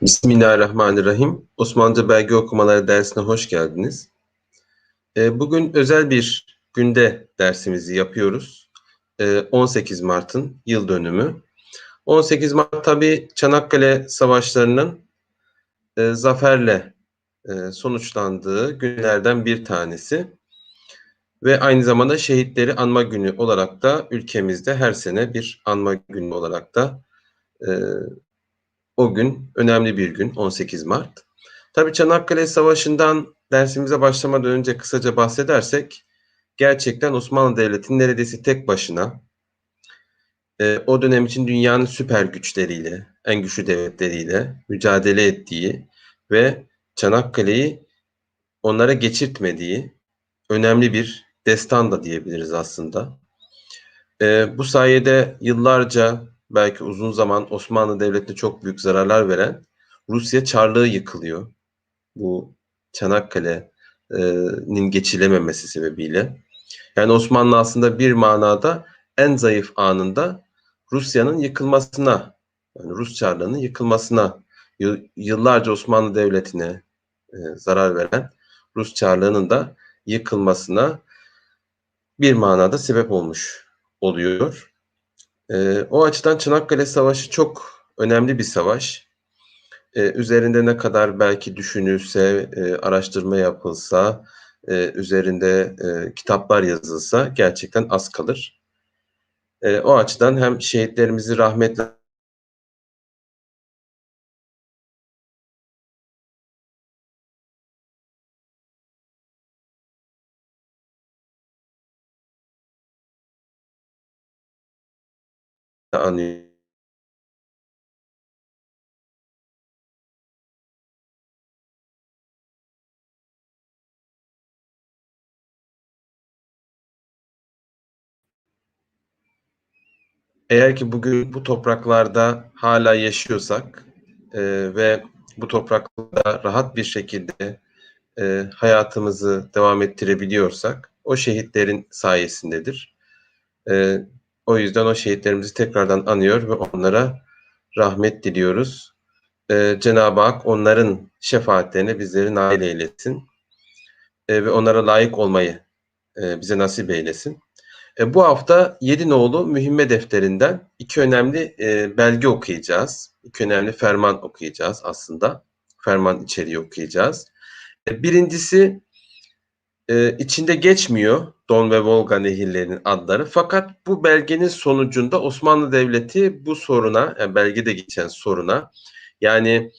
Bismillahirrahmanirrahim. Osmanlıca belge okumaları dersine hoş geldiniz. Bugün özel bir günde dersimizi yapıyoruz. 18 Mart'ın yıl dönümü. 18 Mart tabii Çanakkale Savaşları'nın zaferle sonuçlandığı günlerden bir tanesi. Ve aynı zamanda şehitleri anma günü olarak da ülkemizde her sene bir anma günü olarak da e, o gün önemli bir gün 18 Mart. Tabii Çanakkale Savaşı'ndan dersimize başlamadan önce kısaca bahsedersek gerçekten Osmanlı Devleti'nin neredeyse tek başına o dönem için dünyanın süper güçleriyle, en güçlü devletleriyle mücadele ettiği ve Çanakkale'yi onlara geçirtmediği önemli bir destan da diyebiliriz aslında. Bu sayede yıllarca belki uzun zaman Osmanlı Devleti'ne çok büyük zararlar veren Rusya Çarlığı yıkılıyor. Bu Çanakkale'nin geçilememesi sebebiyle. Yani Osmanlı aslında bir manada en zayıf anında Rusya'nın yıkılmasına, yani Rus Çarlığı'nın yıkılmasına, yıllarca Osmanlı Devleti'ne zarar veren Rus Çarlığı'nın da yıkılmasına bir manada sebep olmuş oluyor. O açıdan Çanakkale Savaşı çok önemli bir savaş. Üzerinde ne kadar belki düşünülse, araştırma yapılsa, üzerinde kitaplar yazılsa gerçekten az kalır. O açıdan hem şehitlerimizi rahmetle anıyoruz. Eğer ki bugün bu topraklarda hala yaşıyorsak ve bu topraklarda rahat bir şekilde hayatımızı devam ettirebiliyorsak o şehitlerin sayesindedir. E, O yüzden o şehitlerimizi tekrardan anıyor ve onlara rahmet diliyoruz. Cenab-ı Hak onların şefaatlerine bizleri nail eylesin ve onlara layık olmayı bize nasip eylesin. Bu hafta Yedinoğlu Mühimme Defterinden iki önemli belge okuyacağız. İki önemli ferman okuyacağız aslında. Ferman içeriği okuyacağız. Birincisi içinde geçmiyor Don ve Volga nehirlerinin adları. Fakat bu belgenin sonucunda Osmanlı Devleti bu soruna, yani belgede geçen soruna, yani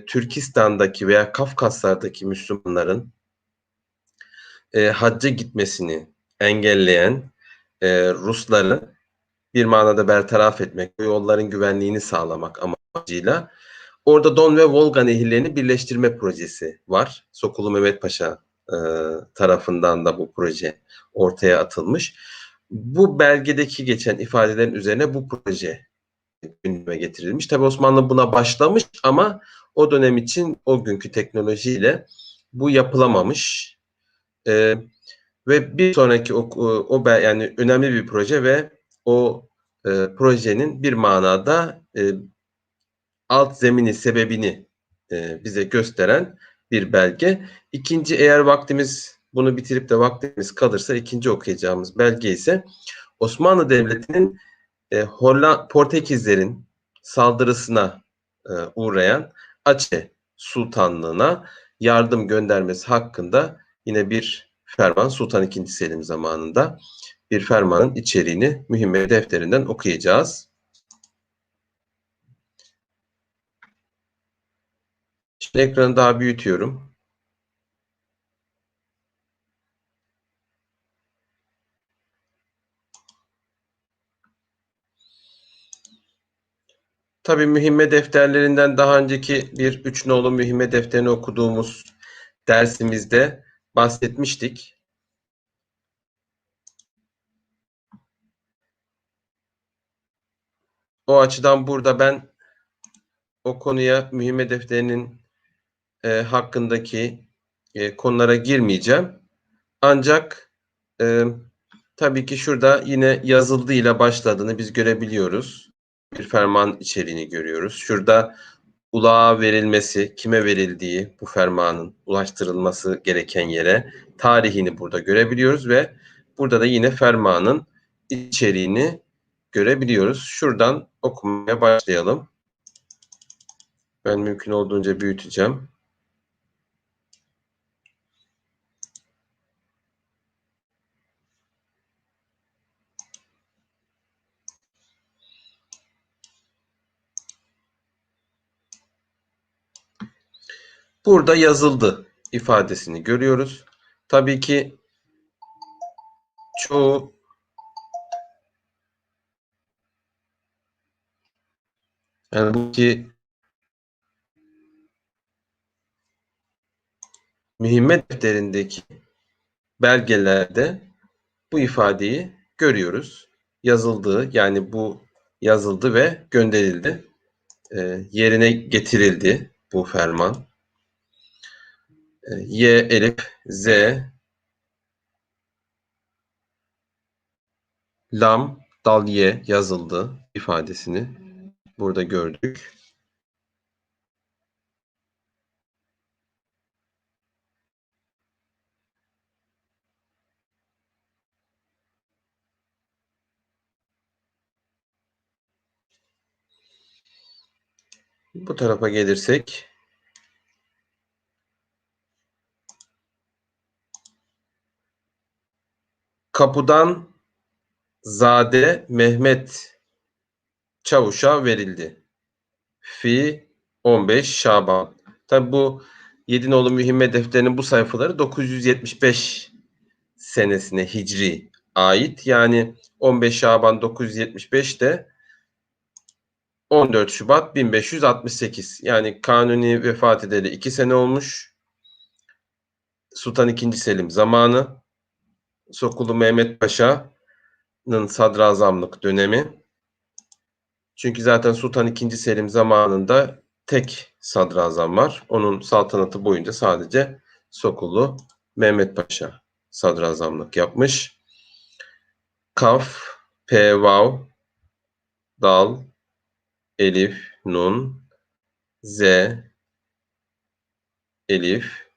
Türkistan'daki veya Kafkaslar'daki Müslümanların hacca gitmesini engelleyen Rusları bir manada bertaraf etmek, bu yolların güvenliğini sağlamak amacıyla orada Don ve Volga nehirlerini birleştirme projesi var. Sokulu Mehmet Paşa tarafından da bu proje ortaya atılmış. Bu belgedeki geçen ifadelerin üzerine bu proje gündeme getirilmiş. Tabii Osmanlı buna başlamış ama o dönem için o günkü teknolojiyle bu yapılamamış. Ee, Ve bir sonraki yani önemli bir proje ve o projenin bir manada alt zemini sebebini bize gösteren bir belge. İkinci, eğer vaktimiz bunu bitirip de vaktimiz kalırsa ikinci okuyacağımız belge ise Osmanlı Devleti'nin Portekizlerin saldırısına uğrayan Aceh Sultanlığı'na yardım göndermesi hakkında yine bir ferman, Sultan II. Selim zamanında bir fermanın içeriğini Mühimme Defterinden okuyacağız. Şimdi ekranı daha büyütüyorum. Tabii mühimme defterlerinden daha önceki bir üç nolu mühimme defterini okuduğumuz dersimizde bahsetmiştik. O açıdan burada ben o konuya mühimme defterinin hakkındaki konulara girmeyeceğim. Ancak tabii ki şurada yine yazıldığıyla başladığını biz görebiliyoruz. Bir ferman içeriğini görüyoruz. Şurada ulağa verilmesi, kime verildiği, bu fermanın ulaştırılması gereken yere, tarihini burada görebiliyoruz ve burada da yine fermanın içeriğini görebiliyoruz. Şuradan okumaya başlayalım. Ben mümkün olduğunca büyüteceğim. Burada yazıldı ifadesini görüyoruz. Tabii ki çoğu yani bu ki mühimmet defterindeki belgelerde bu ifadeyi görüyoruz. Yazıldığı, yani bu yazıldı ve gönderildi. Yerine getirildi bu ferman. Y, elif, Z, lam, dal, ye yazıldı ifadesini burada gördük. Bu tarafa gelirsek kapıdan Zade Mehmet Çavuş'a verildi. Fi 15 Şaban. Tabi bu Yedinoğlu Mühimme Defteri'nin bu sayfaları 975 senesine Hicri ait. Yani 15 Şaban 975'te 14 Şubat 1568. Yani Kanuni vefat edeli 2 sene olmuş. Sultan II. Selim zamanı. Sokulu Mehmet Paşa'nın sadrazamlık dönemi. Çünkü zaten Sultan II. Selim zamanında tek sadrazam var. Onun saltanatı boyunca sadece Sokulu Mehmet Paşa sadrazamlık yapmış. Kaf, P, Vav, Dal, Elif, Nun, Z, Elif,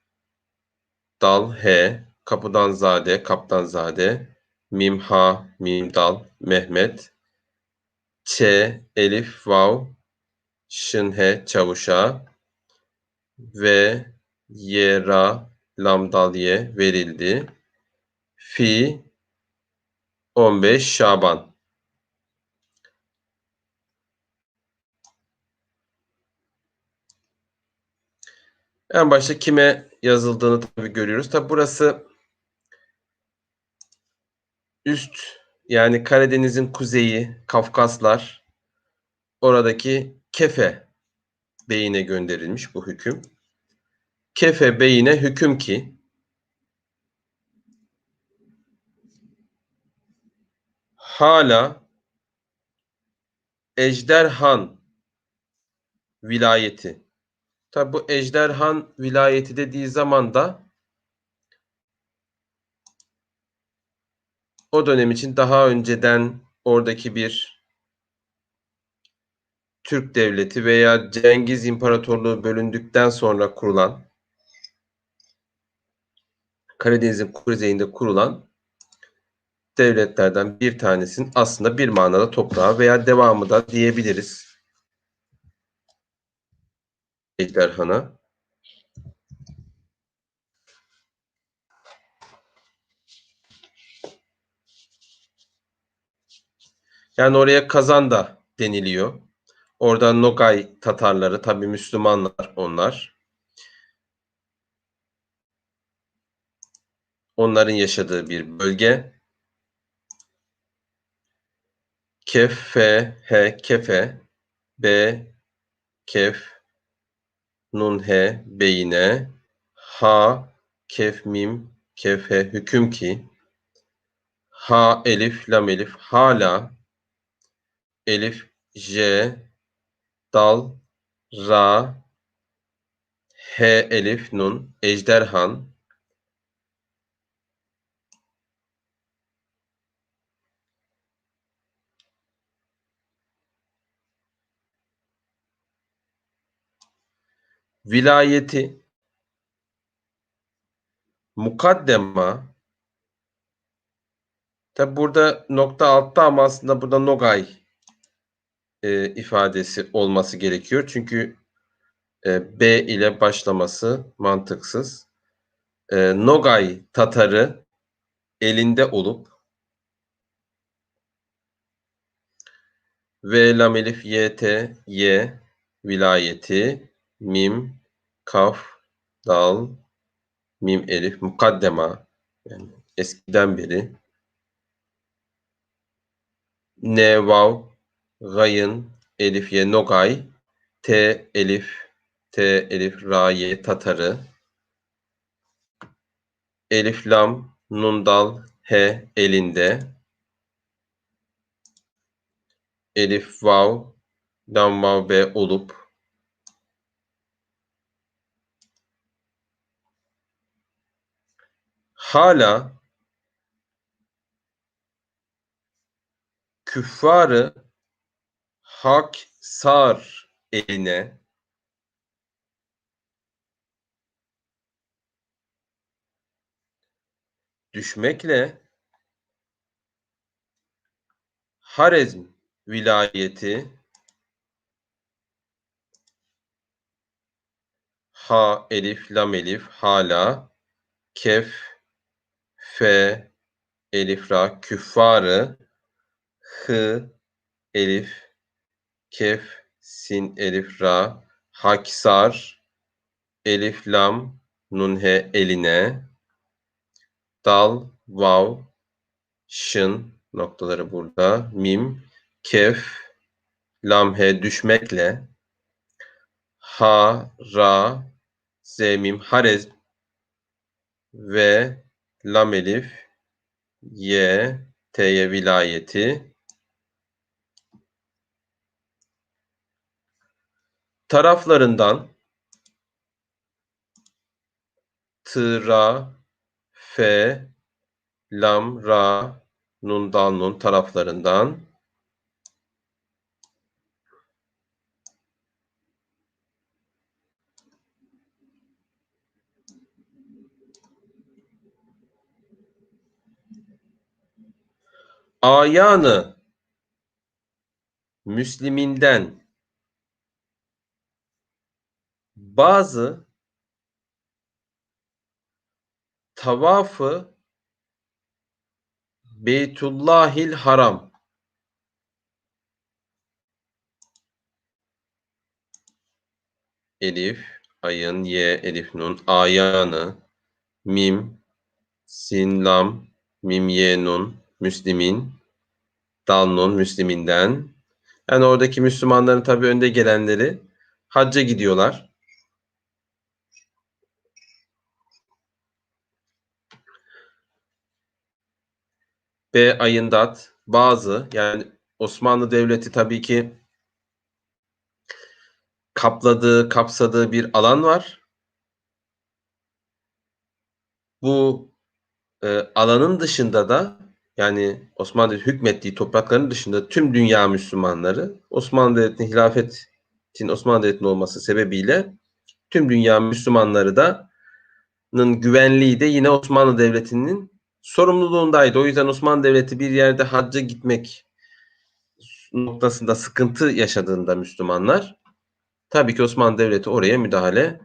Dal, H, Kapıdanzade, Kaptanzade, Mim, Ha, Mim, Dal, Mehmet, Ç, Elif, Vav, Şın, He, Çavuş'a ve Yera, Lam, Dal, Ye verildi. Fi, 15 Şaban. En başta kime yazıldığını tabii görüyoruz. Tabii burası üst, yani Karadeniz'in kuzeyi, Kafkaslar, oradaki Kefe beyine gönderilmiş bu hüküm. Kefe beyine hüküm ki hala Ejderhan vilayeti. Tabi bu Ejderhan vilayeti dediği zaman da o dönem için daha önceden oradaki bir Türk devleti veya Cengiz İmparatorluğu bölündükten sonra kurulan, Karadeniz'in kuzeyinde kurulan devletlerden bir tanesinin aslında bir manada toprağı veya devamı da diyebiliriz Ejderhan'a. Yani oraya Kazan da deniliyor. Orada Nogay Tatarları, tabii Müslümanlar onlar. Onların yaşadığı bir bölge. Kef, F, H, Kefe, B, Kef, Nun, He, Beyine, Ha, Kef, Mim, Kef, He, hüküm ki, Ha, Elif, Lam, Elif, hala, Elif, J, Dal, Ra, H, Elif, Nun, Ejderhan, vilayeti, mukaddema, tabi burada nokta altta ama aslında burada Nogay ifadesi olması gerekiyor. Çünkü B ile başlaması mantıksız. Nogay Tatarı elinde olup V lam elif y t y vilayeti mim kaf dal mim elif mukaddema, yani eskiden beri ne vav gayın elif ye Nogay t elif ra ye Tatarı elif lam nun dal he elinde elif vav lam vav be olup hala küffarı hak sar eline düşmekle Harezm vilayeti ha elif lam elif hala kef fe elif ra küffarı hı elif kef sin elif ra haksar elif lam nun he eline dal vav şın noktaları burada mim kef lam he düşmekle ha ra zemim harez ve lam elif ye t'ye vilayeti taraflarından ra fe lam ra nun dal nun taraflarından ayanı Müsliminden bazı tavafı Beytullahil Haram elif ayın ye elif nun ayanı mim sin lam mim ye nun Müslimin dal nun Müsliminden, yani oradaki Müslümanların tabii önde gelenleri hacca gidiyorlar. B ayındat bazı, yani Osmanlı Devleti tabii ki kapsadığı bir alan var. Bu alanın dışında da, yani Osmanlı hükmettiği toprakların dışında tüm dünya Müslümanları Osmanlı Devleti'nin hilafetin Osmanlı Devleti'nin olması sebebiyle tüm dünya Müslümanları da güvenliği de yine Osmanlı Devleti'nin sorumluluğundaydı. O yüzden Osmanlı Devleti bir yerde hacca gitmek noktasında sıkıntı yaşadığında Müslümanlar, tabii ki Osmanlı Devleti oraya müdahale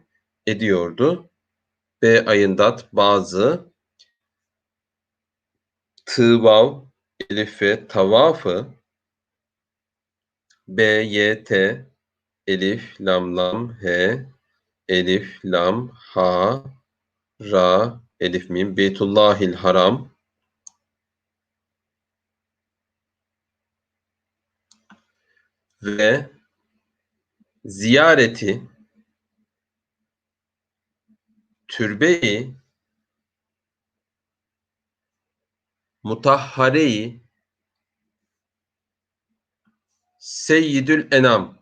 ediyordu. B ayındat bazı tıvav elife tavafı B y t elif lam lam he elif lam ha ra elif mim Beytullahil Haram ve ziyareti türbe-i mutahhare-i Seyyidül Enam.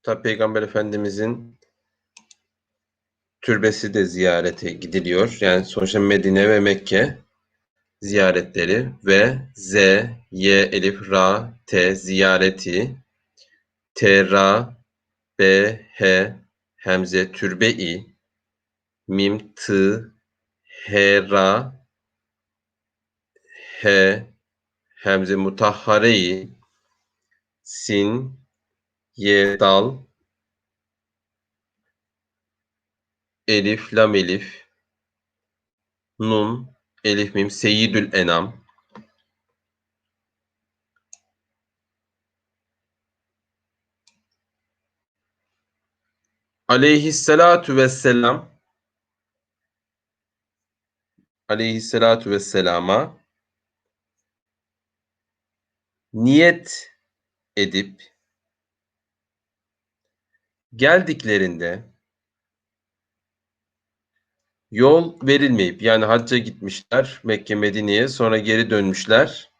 Tabi Peygamber Efendimizin türbesi de ziyarete gidiliyor. Yani sonuçta Medine ve Mekke ziyaretleri ve Z, Y, Elif, Ra, T ziyareti T, Ra, B, H, hemze, türbe-i, mim, tı, H, Ra, H, hemze, mutahhare-i, sin, ye, dal, elif, lam, elif, nun, elif, mim, seyyidül enam. Aleyhisselatu vesselam, aleyhisselatu vesselama niyet edip geldiklerinde yol verilmeyip, yani hacca gitmişler Mekke Medine'ye, sonra geri dönmüşler.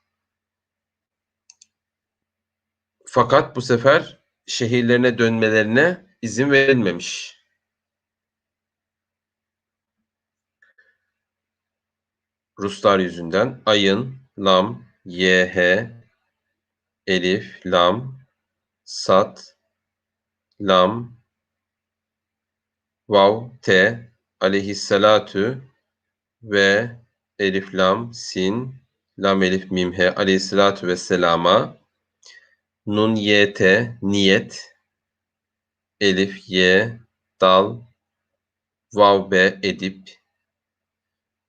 Fakat bu sefer şehirlerine dönmelerine izin verilmemiş. Ruslar yüzünden ayın, lam, yh, elif, lam, sat, lam, vav, t, aleyhissalatu ve elif, lam, sin, lam, elif, mim, he, aleyhissalatu vesselama, nun, yt, niyet, elif, y, dal, vav, be, edip,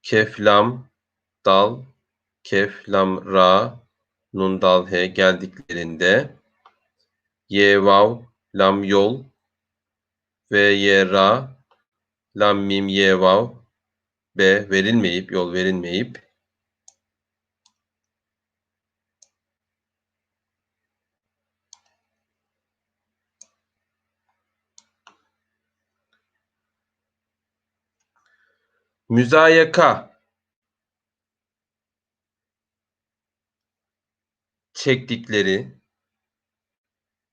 kef, lam, dal, kef, lam, ra, nun, dal, he geldiklerinde ye, vav, lam, yol ve ye, ra, lam, mim, ye, vav, be verilmeyip, yol verilmeyip müzayaka çektikleri,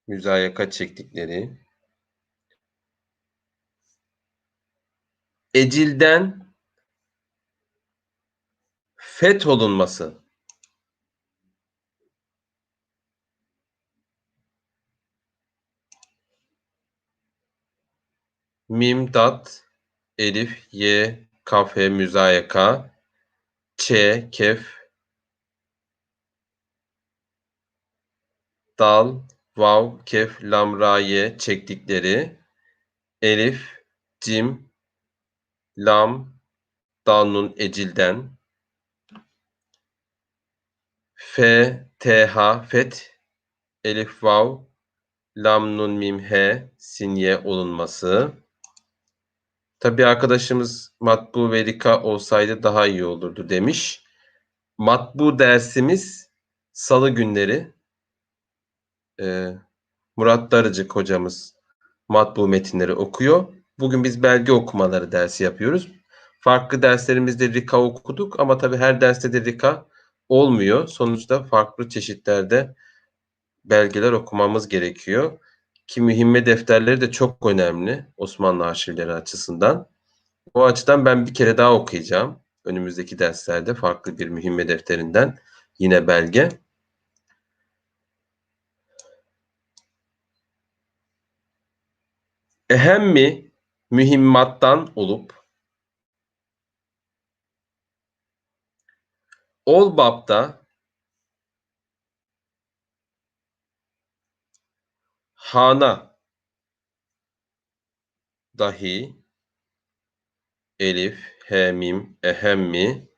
müzayaka çektikleri, ecilden fetholunması, mim, dat, elif, ye, kaf, he, müzayaka, ç, kef, dal, vav, kef, lam, ra, ye çektikleri, elif, cim, lam, dal, nun, ecilden, fe, th, fet, elif, vav, lam, nun, mim, he, sinye olunması. Tabii arkadaşımız matbu ve rika olsaydı daha iyi olurdu demiş. Matbu dersimiz salı günleri. Murat Darıcık hocamız matbu metinleri okuyor. Bugün biz belge okumaları dersi yapıyoruz. Farklı derslerimizde rika okuduk ama tabii her derste de rika olmuyor. Sonuçta farklı çeşitlerde belgeler okumamız gerekiyor. Ki mühimme defterleri de çok önemli Osmanlı arşivleri açısından. O açıdan ben bir kere daha okuyacağım. Önümüzdeki derslerde farklı bir mühimme defterinden yine belge. Ehemmi mühimmattan olup ol babda hana dahi elif, he, mim, ehemmi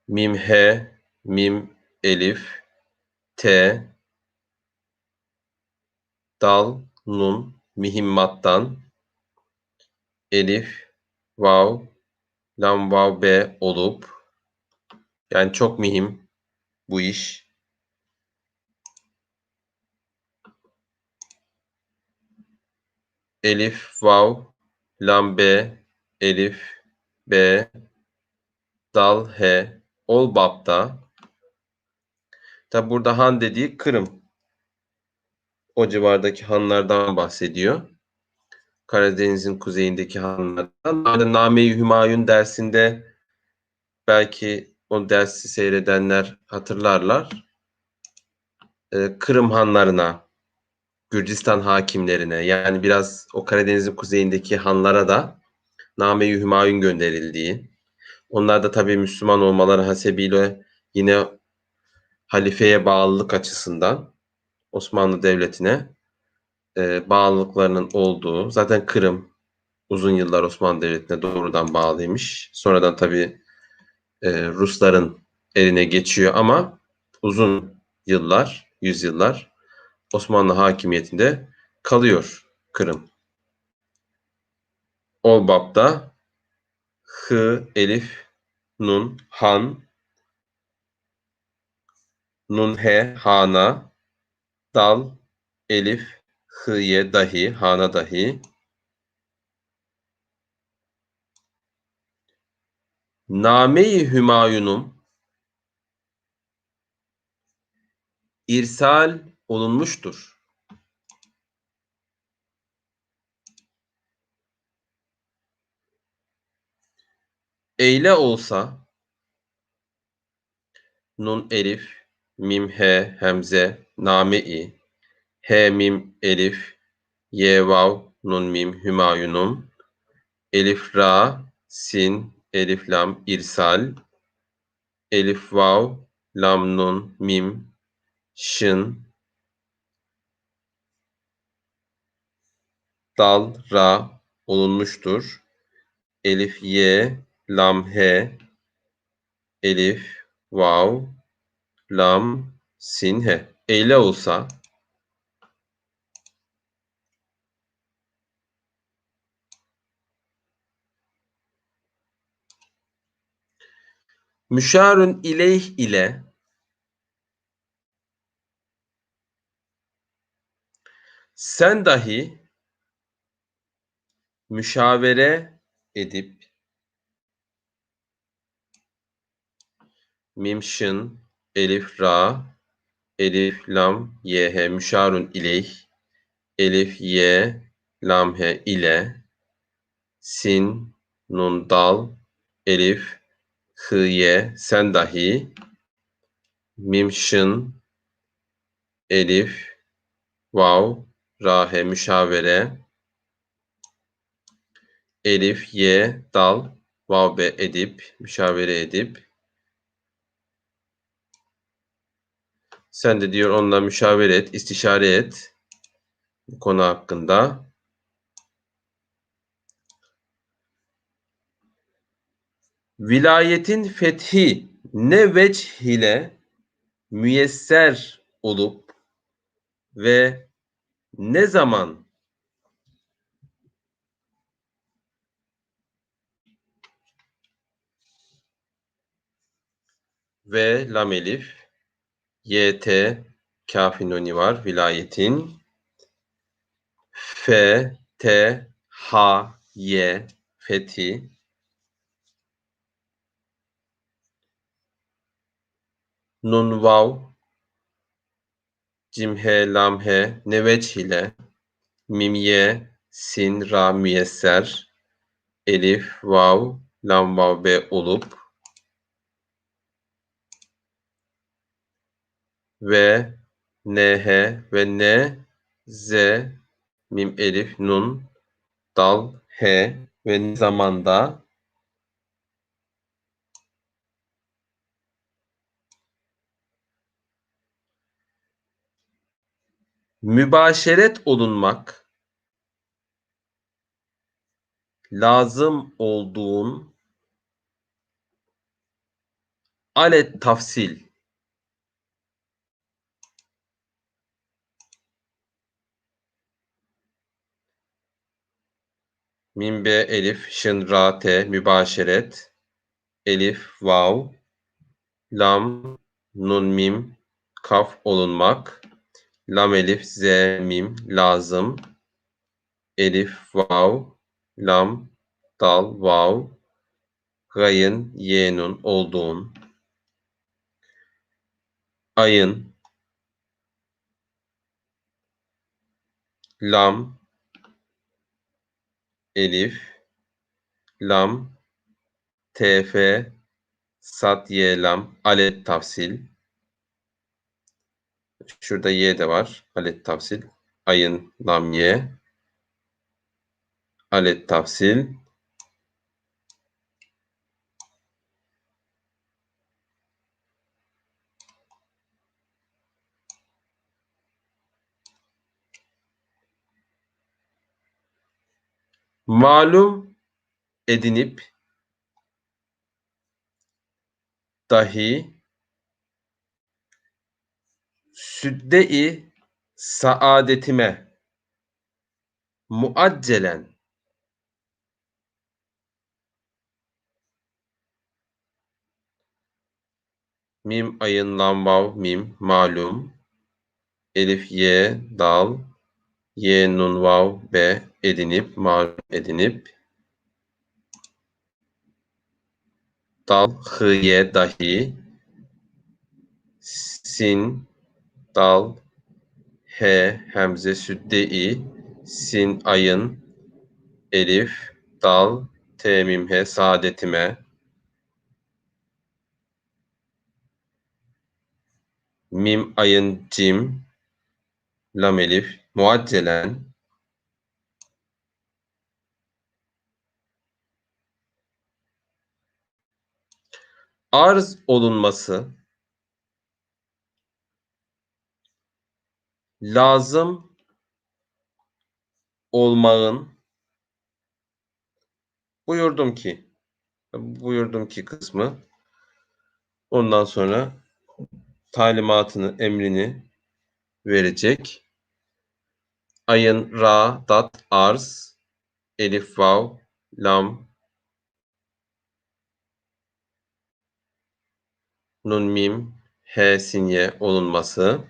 mim, he, mim, elif, t, dal, nun, mühimmattan elif, vav, lam, vav, be olup, yani çok mühim bu iş. Elif, vav, lam, be, elif, be, dal, he, ol babda. Tabi burada han dediği Kırım. O civardaki hanlardan bahsediyor. Karadeniz'in kuzeyindeki hanlardan. Name-i Hümayun dersinde belki O dersi seyredenler hatırlarlar. Kırım hanlarına, Gürcistan hakimlerine, yani biraz o Karadeniz'in kuzeyindeki hanlara da Name-i Hümayun gönderildiği, onlar da tabii Müslüman olmaları hasebiyle yine halifeye bağlılık açısından Osmanlı Devleti'ne bağlılıklarının olduğu, zaten Kırım uzun yıllar Osmanlı Devleti'ne doğrudan bağlıymış. Sonradan tabii Rusların eline geçiyor ama uzun yıllar, yüzyıllar Osmanlı hakimiyetinde kalıyor Kırım. O bapta Hı, Elif, Nun, Han, Nun, He, Hana, Dal, Elif, Hı'ye dahi, Hana dahi, Name-i Hümayunum irsal olunmuştur. Eyle olsa Nun, Elif, Mim, He, Hemze, Name-i, He, Mim, Elif, Ye, Vav, Nun, Mim, Hümayunum, Elif, Ra, Sin, Elif, Lam, irsal, Elif, Vav, Lam, Nun, Mim, Şın, Dal, Ra olunmuştur. Elif, Ye, Lam, He, Elif, Vav, Lam, Sin, He. Eyle olsa müşarun ileyh ile sen dahi müşavere edip mim, şın, elif, ra, elif, lam, ye, he, müşarun ileyh, elif, ye, lam, he ile, sin, nun, dal, elif, hı, ye, sen dahi, mim, şın, elif, vav, ra, he, müşavere, elif, ye, dal, vav, be, edip, müşavere edip, sen de diyor onunla müşavere et, istişare et bu konu hakkında. Vilayetin fethi ne vecih ile müyesser olup ve ne zaman ve lam elif YT kafinoni var vilayetin F T H Y fethi nun vav cim he lam he ne vecih ile mim ye sin ra müyesser elif vav lam vav be olup ve nh ve ne z mim elif nun dal he ve ne zamanda mübaşeret olunmak lazım olduğun alet tafsil min be elif şın ra te mübaşeret elif vav lam nun mim kaf olunmak lam elif z mim lazım elif vav lam dal vav gayın yenun olduğun ayın lam elif lam tf Sat, ye, lam, alet, tafsil. Şurada ye de var. Alet, tafsil. Ayın, lam, ye. Alet, tafsil. Malum edinip dahi südde-i saadetime muaccelen mim ayın lam vav mim malum elif ye dal ye nun vav be edinip malum edinip dal hı ye dahi sin dal he hemze südde-i sin ayın elif dal te mim he saadetime mim ayın cim lam elif muaccelen arz olunması lazım olmağın buyurdum ki kısmı ondan sonra talimatını emrini verecek. Ayın ra dat arz elif vav lam nun mim he sinye olunması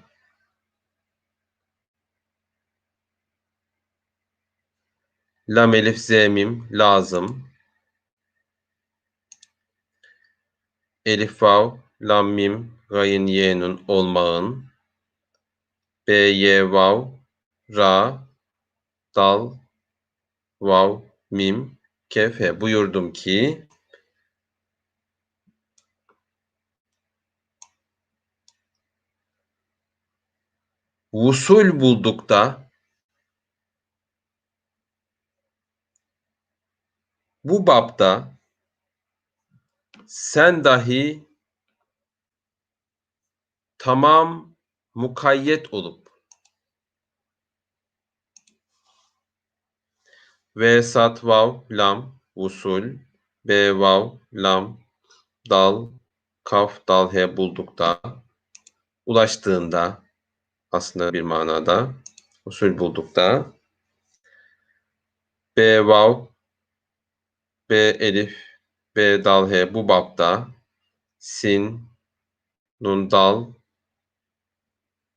lam elif z mim lazım elif vav lam mim gayın ye nun olmağın b ye vav ra dal vav mim kefe buyurdum ki vusul bulduk da bu bapta sen dahi tamam mukayyet olup ve sat vav lam usul b vav lam dal kaf dal he bulduk da ulaştığında aslında bir manada usul bulduk da b vav b elif b dal he bu bapta sin nun dal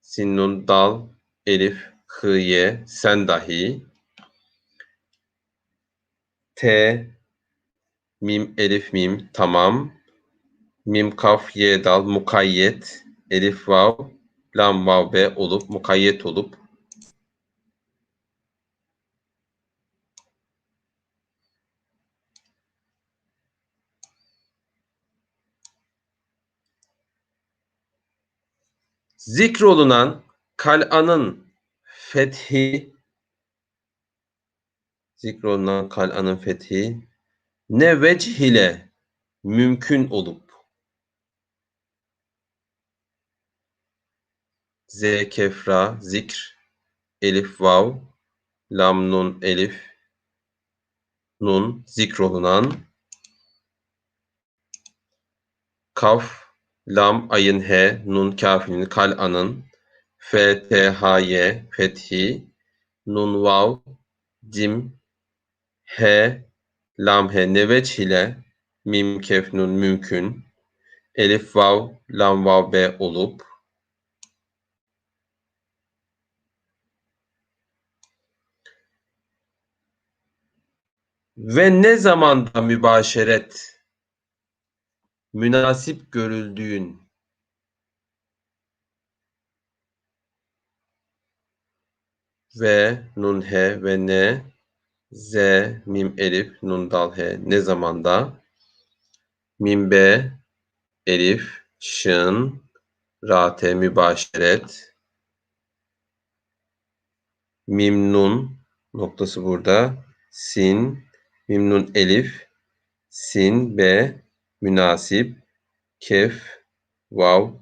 sin nun dal elif hı ye sen dahi t mim elif mim tamam mim kaf ye dal mukayyet elif vav lam vav be olup mukayyet olup zikrolunan kal'anın fethi zikrolunan kal'anın fethi ne vecih ile mümkün olup z kefra zikr elif vav lam nun elif nun zikrolunan kaf lam ayın he nun kafinin kal'anın f t h y fethi nun vav cim he lam he neveç ile mim kef nun mümkün elif vav lam vav be olup ve ne zamanda mübaşeret münasip görüldüğün ve nun he ve ne z mim elif nun dal he ne zamanda mim be elif, şın, ra, te, mübaşeret, mim, nun, noktası burada, sin, mim, nun, elif, sin, be, münasip, kef, vav,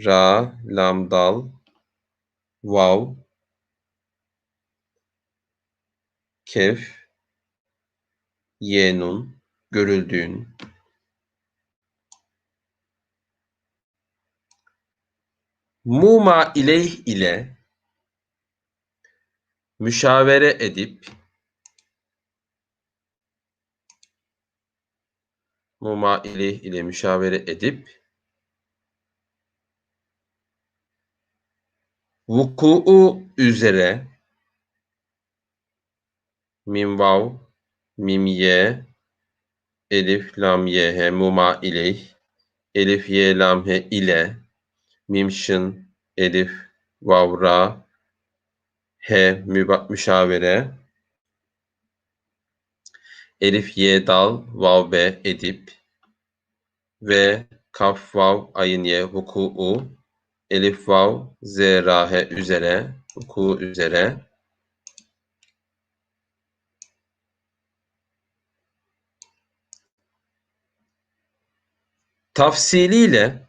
ra, lam, dal, vav, kef, ye, nun, görüldüğün, muma ileyh ile müşavere edip, muma ileyh ile müşavere edip, vuku'u üzere, mim, vav, mim, ye, elif, lam, ye, he, muma ileyh, elif, ye, lam, he ile, mim, şın, elif, vav, ra, he, müşavere, elif, ye, dal, vav, be, edip ve kaf, vav, ayın, ye, vuku'u, elif, vav, z, ra, he üzere, vuku üzere, tafsiliyle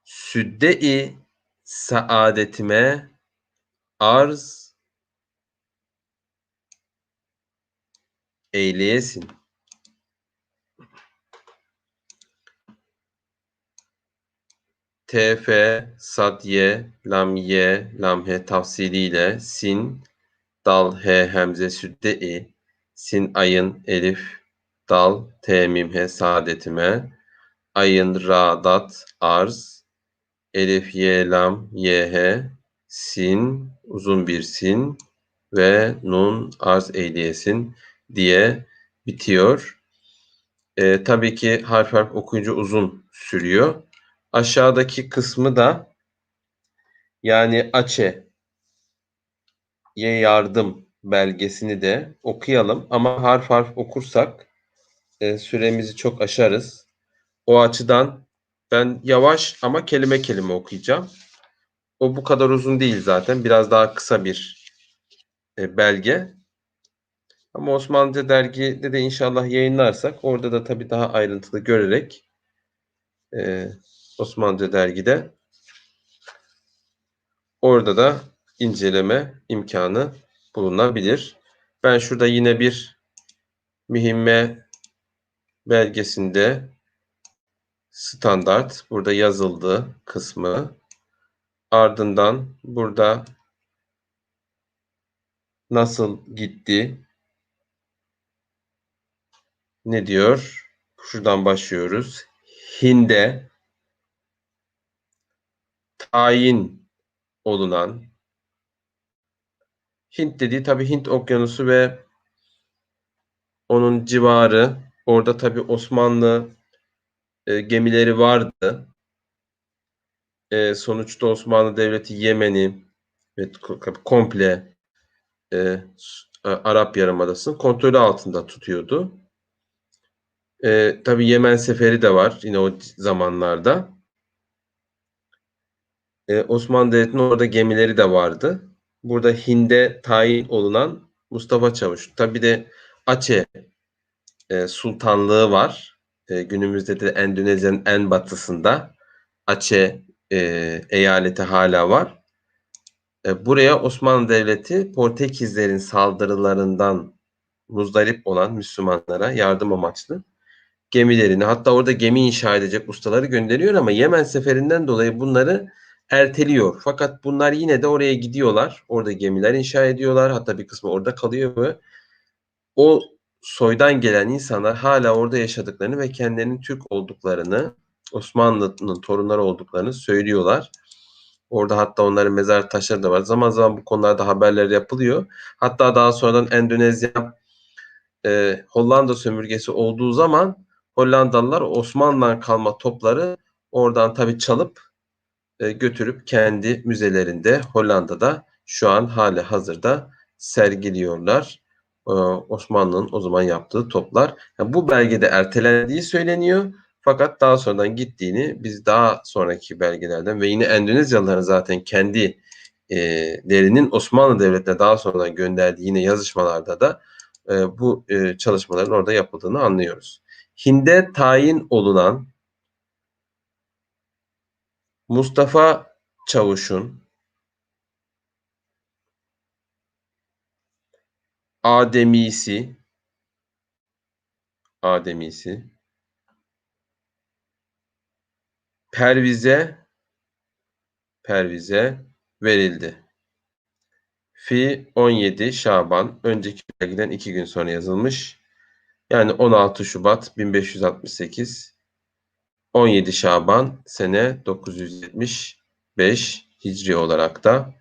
südde-i saadetime arz eyleyesin. TF, sad, ye, lam, ye, lam, he tafsiliyle sin, dal, he, hemze, südde-i, sin, ayın, elif, dal, te, mim, he saadetime, ayın, ra, dat, arz, elif, ye, lam, ye, he, sin, uzun bir sin ve nun arz eyleyesin diye bitiyor. Tabii ki harf harf okuyunca uzun sürüyor. Aşağıdaki kısmı da yani Açe'ye yardım belgesini de okuyalım. Ama harf harf okursak süremizi çok aşarız. O açıdan ben yavaş ama kelime kelime okuyacağım. O bu kadar uzun değil zaten. Biraz daha kısa bir belge. Ama Osmanlıca dergide de inşallah yayınlarsak orada da tabii daha ayrıntılı görerek Osmanlıca dergide orada da inceleme imkanı bulunabilir. Ben şurada yine bir mühimme belgesinde standart burada yazıldı kısmı. Ardından burada nasıl gitti? Ne diyor? Şuradan başlıyoruz. Hind'e tayin olunan, Hint dediği tabii Hint Okyanusu ve onun civarı. Orada tabii Osmanlı gemileri vardı. Sonuçta Osmanlı Devleti Yemen'i ve komple Arap Yarımadası'nın kontrolü altında tutuyordu. Tabii Yemen Seferi de var yine o zamanlarda. Osmanlı Devleti'nin orada gemileri de vardı. Burada Hind'e tayin olunan Mustafa Çavuş. Tabii de Aceh Sultanlığı var. Günümüzde de Endonezya'nın en batısında Aceh eyaleti hala var. Buraya Osmanlı Devleti Portekizlerin saldırılarından muzdarip olan Müslümanlara yardım amaçlı gemilerini, hatta orada gemi inşa edecek ustaları gönderiyor ama Yemen seferinden dolayı bunları erteliyor. Fakat bunlar yine de oraya gidiyorlar. Orada gemiler inşa ediyorlar. Hatta bir kısmı orada kalıyor ve o soydan gelen insanlar hala orada yaşadıklarını ve kendilerinin Türk olduklarını, Osmanlı'nın torunları olduklarını söylüyorlar. Orada hatta onların mezar taşları da var. Zaman zaman bu konularda haberler yapılıyor. Hatta daha sonradan Endonezya Hollanda sömürgesi olduğu zaman Hollandalılar Osmanlı'dan kalma topları oradan tabii çalıp götürüp kendi müzelerinde Hollanda'da şu an hali hazırda sergiliyorlar. Osmanlı'nın o zaman yaptığı toplar. Yani bu belgede ertelendiği söyleniyor. Fakat daha sonradan gittiğini biz daha sonraki belgelerden ve yine Endonezyalıların zaten kendi lerinin Osmanlı Devleti'ne daha sonradan gönderdiği yine yazışmalarda da bu çalışmaların orada yapıldığını anlıyoruz. Hind'e tayin olunan Mustafa Çavuş'un Ademisi Perviz'e verildi. Fi 17 Şaban, önceki belgeden 2 gün sonra yazılmış. Yani 16 Şubat 1568, 17 Şaban sene 975 Hicri olarak da.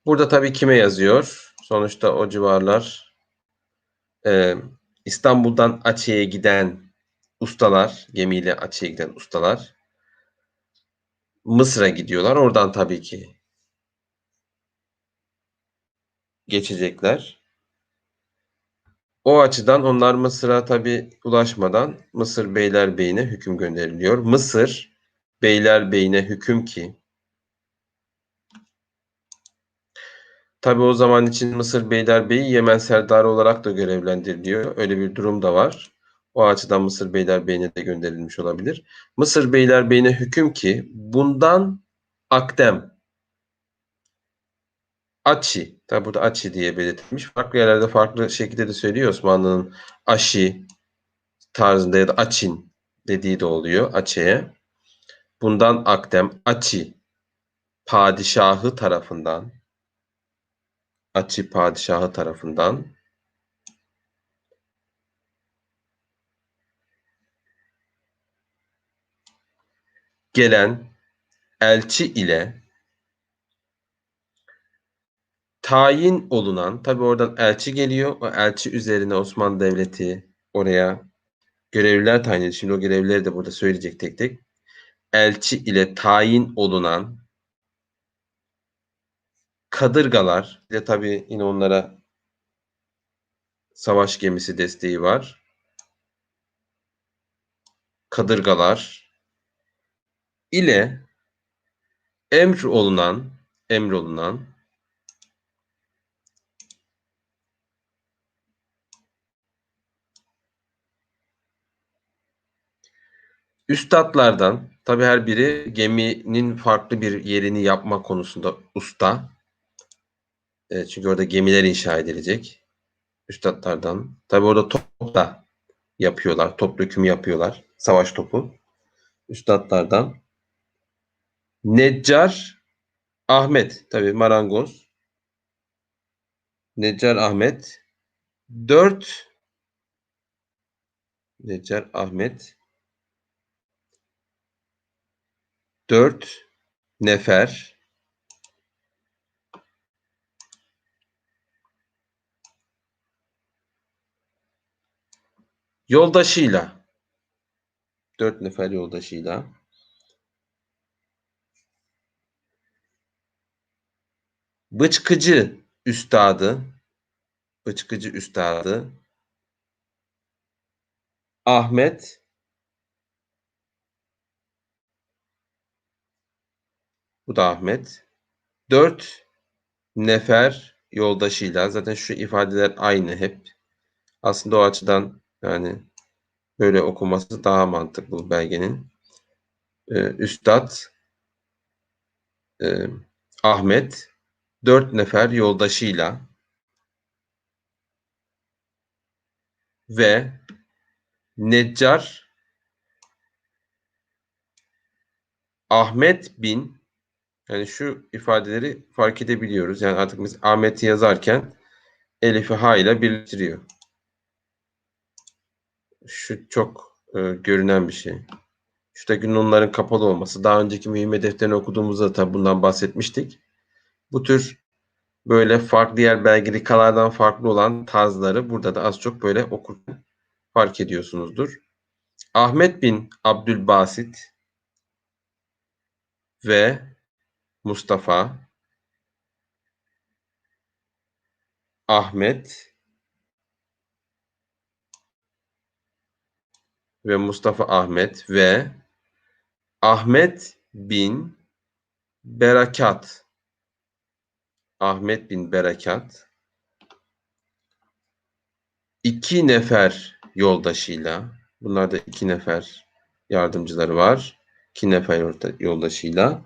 Burada tabii kime yazıyor? Sonuçta o civarlar İstanbul'dan Aceh'e giden ustalar, gemiyle Aceh'e giden ustalar Mısır'a gidiyorlar. Oradan tabii ki geçecekler. O açıdan onlar Mısır'a tabii ulaşmadan Mısır Beylerbeyi'ne hüküm gönderiliyor. Mısır Beylerbeyi'ne hüküm ki tabii o zaman için Mısır Beylerbeyi Yemen Serdarı olarak da görevlendiriliyor. Öyle bir durum da var. O açıdan Mısır Beylerbeyi'ne de gönderilmiş olabilir. Mısır Beylerbeyi'ne hüküm ki bundan Akdem, Açi, tabi burada Açi diye belirtilmiş. Farklı yerlerde farklı şekilde de söylüyor Osmanlı'nın Aşi tarzında ya da Açin dediği de oluyor Açe'ye. Bundan Akdem, Açi padişahı tarafından gelen elçi ile tayin olunan, tabi oradan elçi geliyor. O elçi üzerine Osmanlı Devleti oraya görevliler tayin ediyor. Şimdi o görevlileri de burada söyleyecek tek tek. Elçi ile tayin olunan kadırgalar, bir de tabi yine onlara savaş gemisi desteği var. Kadırgalar ile emrolunan üstadlardan, tabi her biri geminin farklı bir yerini yapma konusunda usta. Çünkü orada gemiler inşa edilecek. Üstadlardan. Tabi orada top da yapıyorlar. Top dökümü yapıyorlar. Savaş topu. Üstadlardan. Neccar Ahmet. Tabi marangoz. Neccar Ahmet. 4 Neccar Ahmet. 4 nefer yoldaşıyla 4 nefer yoldaşıyla bıçkıcı üstadı Ahmet, bu da Ahmet, 4 nefer yoldaşıyla, zaten şu ifadeler aynı hep. Aslında o açıdan yani böyle okuması daha mantıklı bu belgenin. Üstad Ahmet 4 nefer yoldaşıyla ve Neccar Ahmet bin, yani şu ifadeleri fark edebiliyoruz. Yani artık biz Ahmet'i yazarken Elif'i H ile birleştiriyor. Şu çok görünen bir şey. Şuradaki nunların kapalı olması. Daha önceki mühimme defterini okuduğumuzda tabi bundan bahsetmiştik. Bu tür böyle farklı yer belgelikalardan farklı olan tarzları burada da az çok böyle okurken fark ediyorsunuzdur. Ahmet bin Abdülbasit ve Mustafa Ahmet ve Mustafa Ahmet ve Ahmet bin Berekat. Ahmet bin Berekat 2 nefer yoldaşıyla, bunlarda 2 nefer yardımcıları var. 2 nefer yoldaşıyla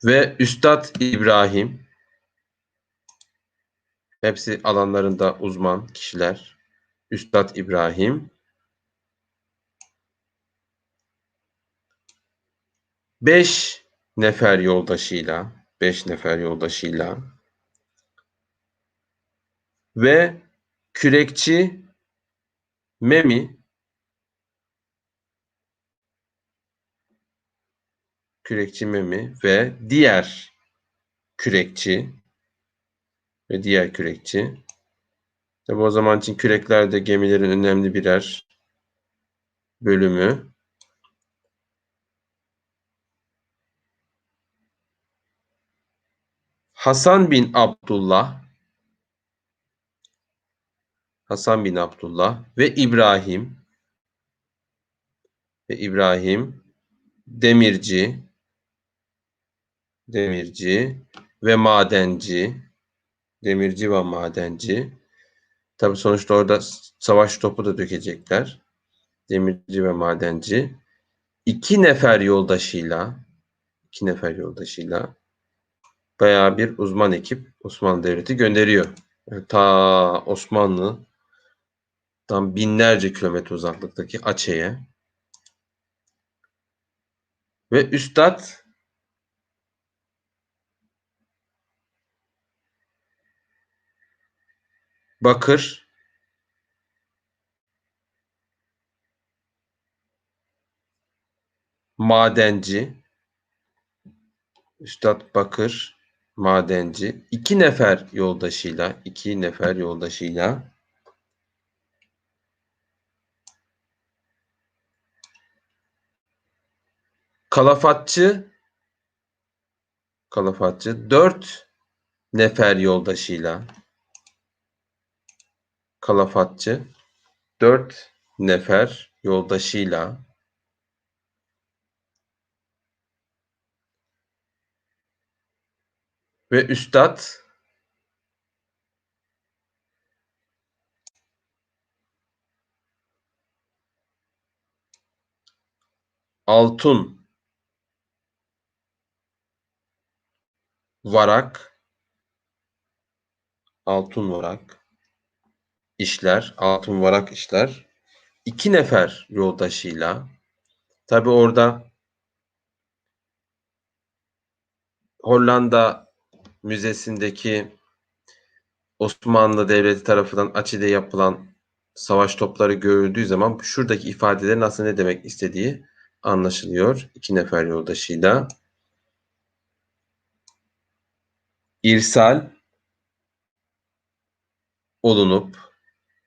ve Üstad İbrahim, hepsi alanlarında uzman kişiler. Üstad İbrahim 5 nefer yoldaşıyla, 5 nefer yoldaşıyla ve kürekçi Memi, kürekçi Memi ve kürekçi diğer kürekçi. Tabi o zaman için kürekler de gemilerin önemli birer bölümü. Hasan bin Abdullah, Hasan bin Abdullah ve İbrahim demirci, demirci ve madenci, demirci ve madenci. Tabi sonuçta orada savaş topu da dökecekler. Demirci ve madenci. 2 nefer yoldaşıyla, 2 nefer yoldaşıyla bayağı bir uzman ekip Osmanlı Devleti gönderiyor. Yani ta Osmanlı'dan binlerce kilometre uzaklıktaki Aceh'e. Ve Üstad Bakır madenci, Üstad Bakır madenci 2 nefer yoldaşıyla, 2 nefer yoldaşıyla kalafatçı 4 nefer yoldaşıyla kalafatçı 4 nefer yoldaşıyla ve Üstad Altun Varak, Altun Varak Altın Varak işler 2 nefer yoldaşıyla. Tabi orada Hollanda Müzesi'ndeki Osmanlı Devleti tarafından Aceh'de yapılan savaş topları görüldüğü zaman şuradaki ifadelerin aslında ne demek istediği anlaşılıyor. 2 nefer yoldaşıyla. İrsal olunup,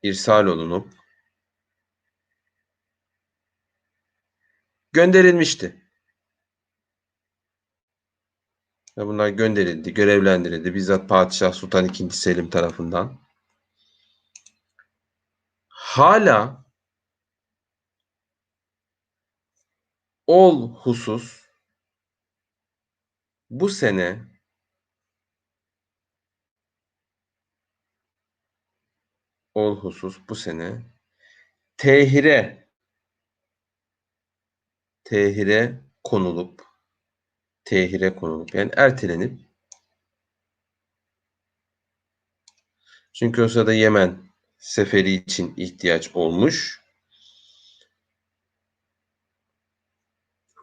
irsal olunup gönderilmişti. Ve bunlar gönderildi, görevlendirildi. Bizzat Padişah Sultan II. Selim tarafından. Hala ol husus bu sene tehire tehire konulup yani ertelenip, çünkü o sırada Yemen seferi için ihtiyaç olmuş.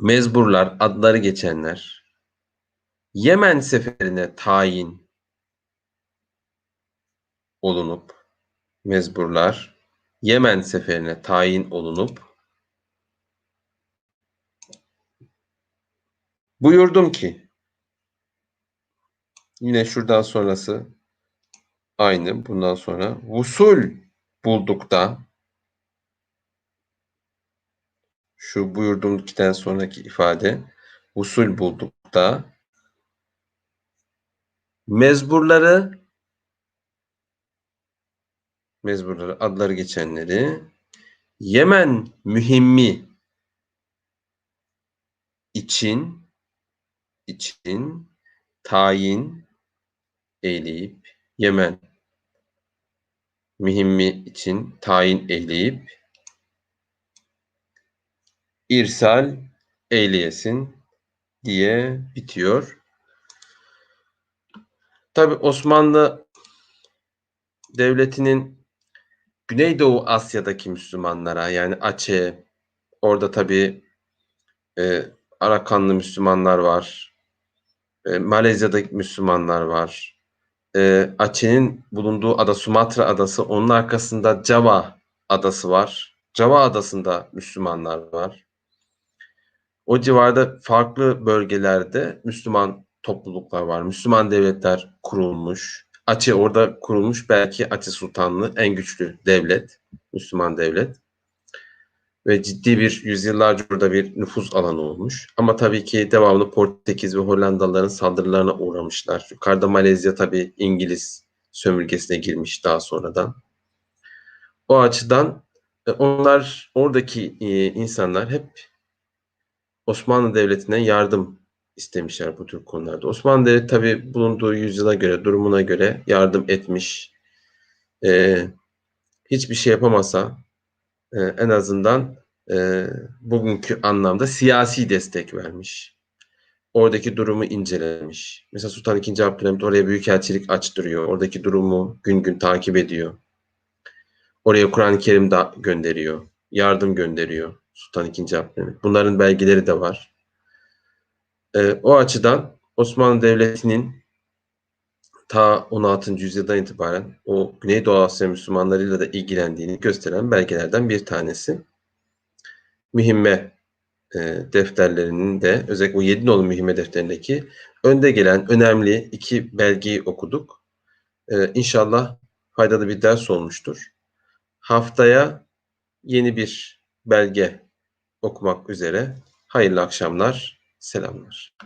Mezburlar, adları geçenler Yemen seferine tayin olunup, mezburlar Yemen seferine tayin olunup, buyurdum ki, yine şuradan sonrası aynı, bundan sonra vusul bulduk da, şu buyurdum ki'den sonraki ifade, vusul bulduk da Mezburları adları geçenleri Yemen mühimmi için tayin eyleyip Yemen mühimmi için tayin eyleyip irsal eyleyesin diye bitiyor. Tabi Osmanlı Devleti'nin Güneydoğu Asya'daki Müslümanlara yani Aceh, orada tabi Arakanlı Müslümanlar var, Malezya'daki Müslümanlar var. Aceh'in bulunduğu ada Sumatra adası, onun arkasında Java adası var. Java adasında Müslümanlar var. O civarda farklı bölgelerde Müslüman topluluklar var. Müslüman devletler kurulmuş. Aceh orada kurulmuş, belki Aceh Sultanlığı en güçlü devlet, Müslüman devlet. Ve ciddi bir yüzyıllarca orada bir nüfuz alanı olmuş. Ama tabii ki devamlı Portekiz ve Hollandalıların saldırılarına uğramışlar. Yukarıda Malezya tabii İngiliz sömürgesine girmiş daha sonradan. O açıdan onlar, oradaki insanlar hep Osmanlı Devleti'nden yardım istemişler bu tür konularda. Osmanlı Devleti tabii bulunduğu yüzyıla göre, durumuna göre yardım etmiş. Hiçbir şey yapamasa en azından bugünkü anlamda siyasi destek vermiş. Oradaki durumu incelemiş. Mesela Sultan II. Abdülhamit oraya büyükelçilik açtırıyor. Oradaki durumu gün gün takip ediyor. Oraya Kur'an-ı Kerim da gönderiyor. Yardım gönderiyor Sultan II. Abdülhamit. Bunların belgeleri de var. O açıdan Osmanlı Devleti'nin ta 16. yüzyıldan itibaren o Güneydoğu Asya Müslümanlarıyla da ilgilendiğini gösteren belgelerden bir tanesi. Mühimme defterlerinin de, özellikle o 7 nolu mühimme defterindeki önde gelen önemli 2 belgeyi okuduk. İnşallah faydalı bir ders olmuştur. Haftaya yeni bir belge okumak üzere. Hayırlı akşamlar, selamlar.